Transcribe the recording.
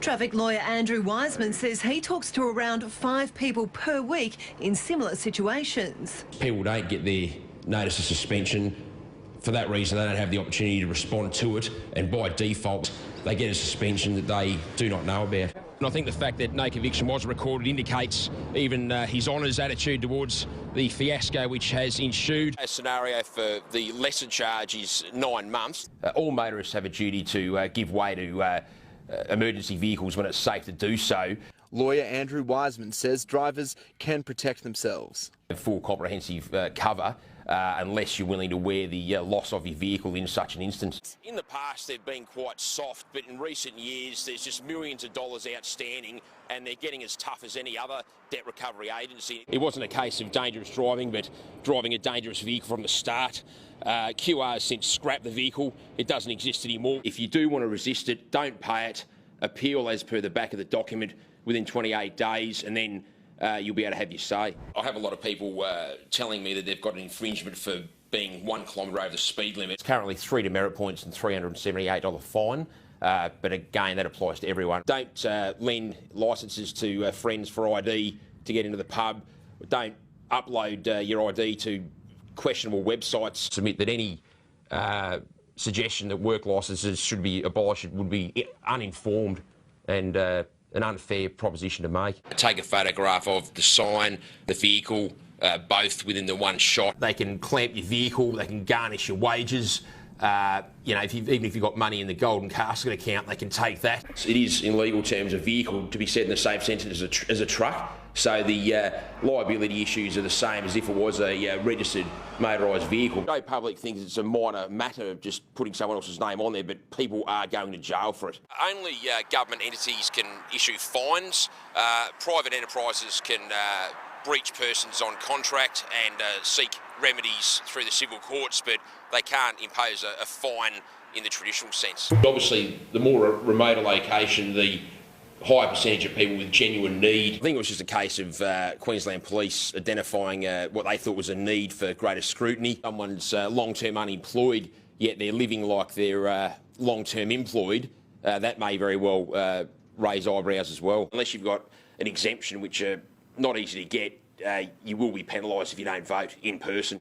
Traffic lawyer Andrew Wiseman says he talks to around 5 people per week in similar situations. People don't get their notice of suspension. For that reason, they don't have the opportunity to respond to it, and by default, they get a suspension that they do not know about. And I think the fact that no conviction was recorded indicates even His Honour's attitude towards the fiasco which has ensued. A scenario for the lesser charge is 9 months. All motorists have a duty to give way to emergency vehicles when it's safe to do so. Lawyer Andrew Wiseman says drivers can protect themselves. Full comprehensive cover unless you're willing to wear the loss of your vehicle in such an instance. In the past they've been quite soft, but in recent years there's just millions of dollars outstanding and they're getting as tough as any other debt recovery agency. It wasn't a case of dangerous driving, but driving a dangerous vehicle from the start. QR has since scrapped the vehicle. It doesn't exist anymore. If you do want to resist it, don't pay it. Appeal as per the back of the document within 28 days and then you'll be able to have your say. I have a lot of people telling me that they've got an infringement for being 1 kilometre over the speed limit. It's currently 3 demerit points and $378 fine, but again, that applies to everyone. Don't lend licences to friends for ID to get into the pub. Don't upload your ID to questionable websites. Submit that any suggestion that work licences should be abolished would be uninformed and an unfair proposition to make. Take a photograph of the sign, the vehicle, both within the one shot. They can clamp your vehicle, they can garnish your wages. Even if you've got money in the golden casket account, they can take that. It is, in legal terms, a vehicle to be set in the same sentence as a truck. So the liability issues are the same as if it was a registered motorised vehicle. No public thinks it's a minor matter of just putting someone else's name on there, but people are going to jail for it. Only government entities can issue fines. Private enterprises can breach persons on contract and seek remedies through the civil courts, but they can't impose a fine in the traditional sense. Obviously, the more remote a location, the higher percentage of people with genuine need. I think it was just a case of Queensland Police identifying what they thought was a need for greater scrutiny. Someone's long-term unemployed, yet they're living like they're long-term employed. That may very well raise eyebrows as well. Unless you've got an exemption, which are not easy to get, you will be penalised if you don't vote in person.